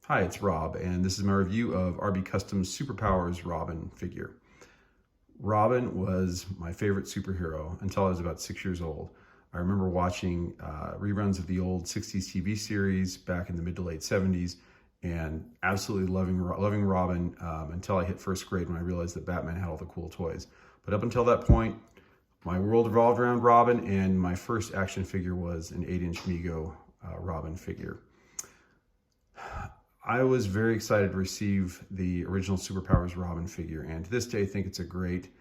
Hi, it's Rob, and this is my review of RB Custom's Superpowers Robin figure. Robin was my favorite superhero until I was about 6 years old. I remember watching reruns of the old 60s TV series back in the mid to late 70s and absolutely loving Robin until I hit first grade when I realized that Batman had all the cool toys. But up until that point, my world revolved around Robin, and my first action figure was an 8-inch Mego Robin figure. I was very excited to receive the original Superpowers Robin figure, and to this day I think it's a great,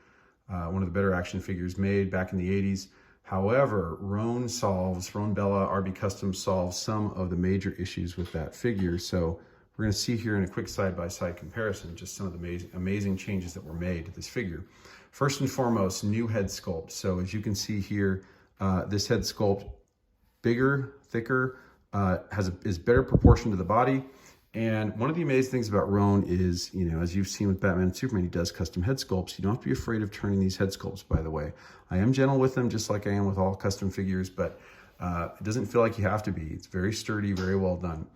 one of the better action figures made back in the 80s. However, Ron Bella, RB Custom solves some of the major issues with that figure. So we're going to see here in a quick side-by-side comparison just some of the amazing changes that were made to this figure. First and foremost, new head sculpt. So as you can see here, this head sculpt, bigger, thicker, is better proportioned to the body. And one of the amazing things about Ron is, as you've seen with Batman and Superman, he does custom head sculpts. You don't have to be afraid of turning these head sculpts, by the way. I am gentle with them, just like I am with all custom figures, but it doesn't feel like you have to be. It's very sturdy, very well done.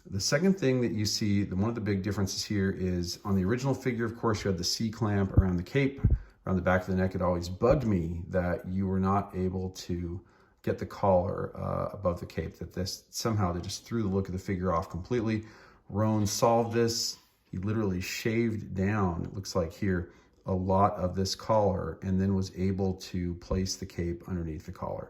The second thing that you see, one of the big differences here is on the original figure, of course, you had the C-clamp around the cape, around the back of the neck. It always bugged me that you were not able to get the collar above the cape, that this somehow they just threw the look of the figure off completely. Ron solved this. He literally shaved down, it looks like here, a lot of this collar and then was able to place the cape underneath the collar.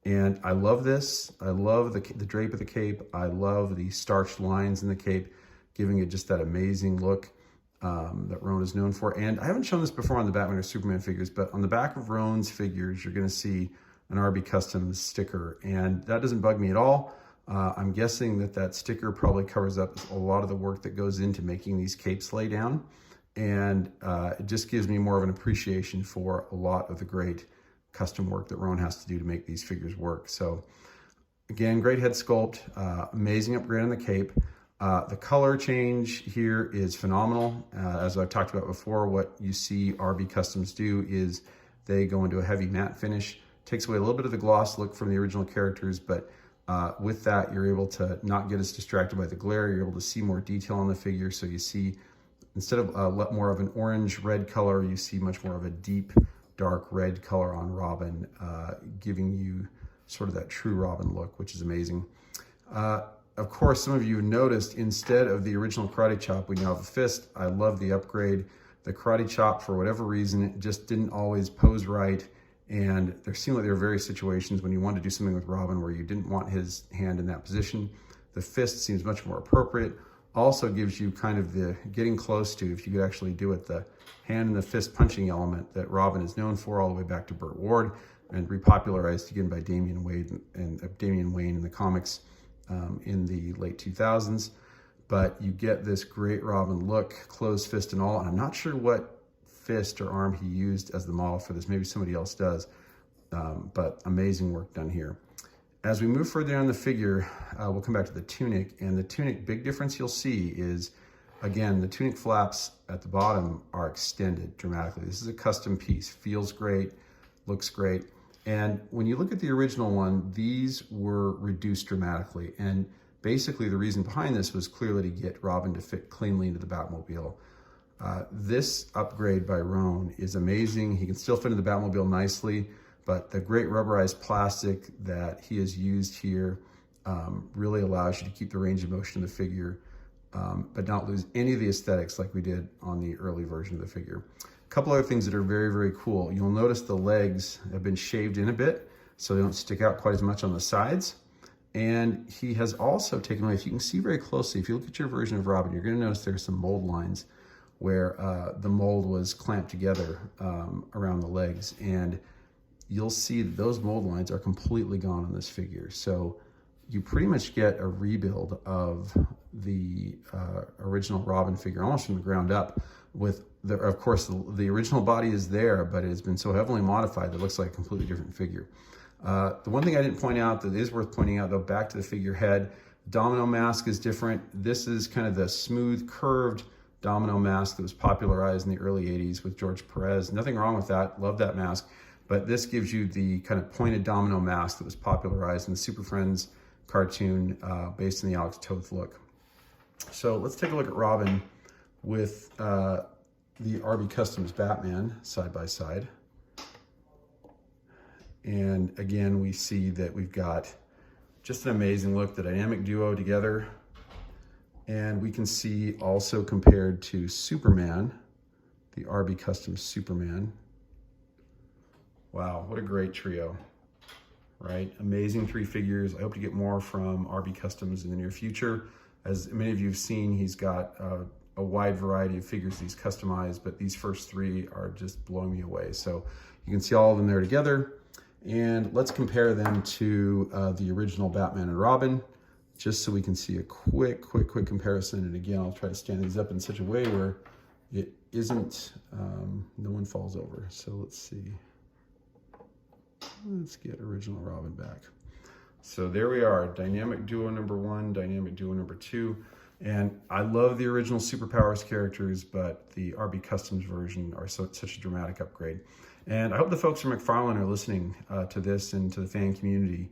And I love this. I love the drape of the cape. I love the starched lines in the cape, giving it just that amazing look that Ron is known for. And I haven't shown this before on the Batman or Superman figures, but on the back of Ron's figures, you're gonna see an RB Customs sticker, and that doesn't bug me at all. I'm guessing that sticker probably covers up a lot of the work that goes into making these capes lay down. And it just gives me more of an appreciation for a lot of the great custom work that Ron has to do to make these figures work. So again, great head sculpt, amazing upgrade on the cape. The color change here is phenomenal. As I've talked about before, what you see RB Customs do is they go into a heavy matte finish, takes away a little bit of the gloss look from the original characters, but with that, you're able to not get as distracted by the glare. You're able to see more detail on the figure. So you see, instead of more of an orange-red color, you see much more of a deep, dark red color on Robin, giving you sort of that true Robin look, which is amazing. Of course, some of you noticed, instead of the original karate chop, we now have a fist. I love the upgrade. The karate chop, for whatever reason, it just didn't always pose right. And there seemed like there were various situations when you wanted to do something with Robin where you didn't want his hand in that position. The fist seems much more appropriate. Also gives you kind of the getting close to, if you could actually do it, the hand and the fist punching element that Robin is known for all the way back to Burt Ward and repopularized again by Damian Wayne in the comics in the late 2000s. But you get this great Robin look, closed fist and all. And I'm not sure what fist or arm he used as the model for this. Maybe somebody else does, but amazing work done here. As we move further down the figure, we'll come back to the tunic, and the tunic, big difference you'll see is, again, the tunic flaps at the bottom are extended dramatically. This is a custom piece, feels great, looks great. And when you look at the original one, these were reduced dramatically. And basically the reason behind this was clearly to get Robin to fit cleanly into the Batmobile. This upgrade by Ron is amazing. He can still fit in the Batmobile nicely, but the great rubberized plastic that he has used here really allows you to keep the range of motion of the figure, but not lose any of the aesthetics like we did on the early version of the figure. A couple other things that are very, very cool. You'll notice the legs have been shaved in a bit, so they don't stick out quite as much on the sides. And he has also taken away, if you can see very closely, if you look at your version of Robin, you're gonna notice there's some mold lines where the mold was clamped together around the legs. And you'll see that those mold lines are completely gone on this figure. So you pretty much get a rebuild of the original Robin figure, almost from the ground up. With, of course, the original body is there, but it has been so heavily modified that it looks like a completely different figure. The one thing I didn't point out that is worth pointing out, though, back to the figure head, Domino mask is different. This is kind of the smooth, curved Domino mask that was popularized in the early 80s with George Perez. Nothing wrong with that, love that mask. But this gives you the kind of pointed domino mask that was popularized in the Super Friends cartoon based on the Alex Toth look. So let's take a look at Robin with the RB Customs Batman side by side. And again, we see that we've got just an amazing look, the dynamic duo together. And we can see also compared to Superman, the RB Customs Superman. Wow, what a great trio, right? Amazing three figures. I hope to get more from RB Customs in the near future. As many of you have seen, he's got a wide variety of figures he's customized, but these first three are just blowing me away. So you can see all of them there together. And let's compare them to the original Batman and Robin, just so we can see a quick comparison. And again, I'll try to stand these up in such a way where it isn't, no one falls over. So let's see. Let's get original Robin back. So there we are, dynamic duo number 1, dynamic duo number 2. And I love the original Superpowers characters, but the RB Customs version are such a dramatic upgrade. And I hope the folks from McFarlane are listening to this and to the fan community.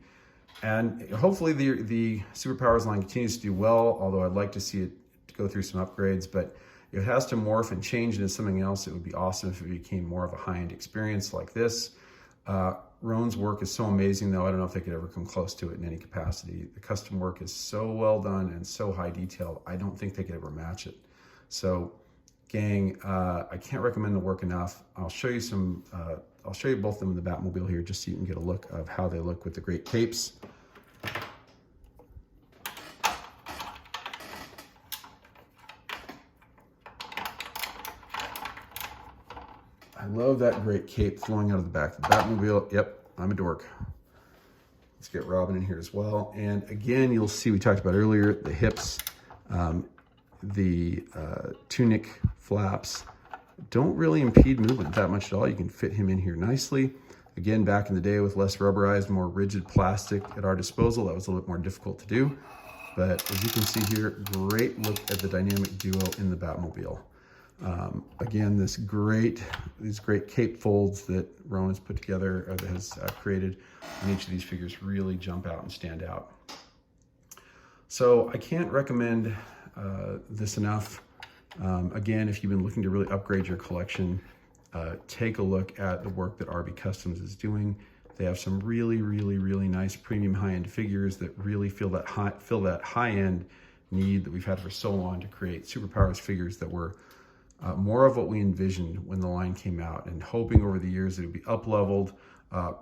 And hopefully the Superpowers line continues to do well, although I'd like to see it go through some upgrades. But if it has to morph and change into something else, it would be awesome if it became more of a high-end experience like this. Roan's work is so amazing, though. I don't know if they could ever come close to it in any capacity. The custom work is so well done and so high detailed. I don't think they could ever match it. So, gang, I can't recommend the work enough. I'll show you some. I'll show you both of them in the Batmobile here, just so you can get a look of how they look with the great capes. I love that great cape flowing out of the back of the Batmobile. Yep, I'm a dork. Let's get Robin in here as well. And again, you'll see, we talked about earlier, the hips, the tunic flaps don't really impede movement that much at all. You can fit him in here nicely. Again, back in the day with less rubberized, more rigid plastic at our disposal, that was a little bit more difficult to do. But as you can see here, great look at the dynamic duo in the Batmobile. Again, these great cape folds that Roan has put together, or that has created on each of these figures, really jump out and stand out. So I can't recommend this enough. Again, if you've been looking to really upgrade your collection, take a look at the work that RB Customs is doing. They have some really nice premium high-end figures that really fill that high-end need that we've had for so long to create Superpowers figures that were more of what we envisioned when the line came out, and hoping over the years that it would be up-leveled,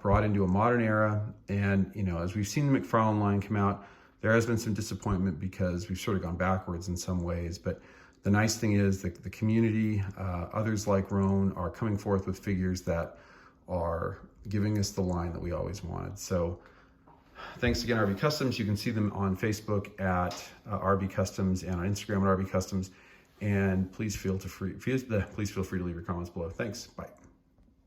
brought into a modern era. And, you know, as we've seen the McFarlane line come out, there has been some disappointment because we've sort of gone backwards in some ways. But the nice thing is that the community, others like Roan, are coming forth with figures that are giving us the line that we always wanted. So thanks again, RB Customs. You can see them on Facebook at RB Customs and on Instagram at RB Customs. And please feel free to leave your comments below. Thanks. Bye.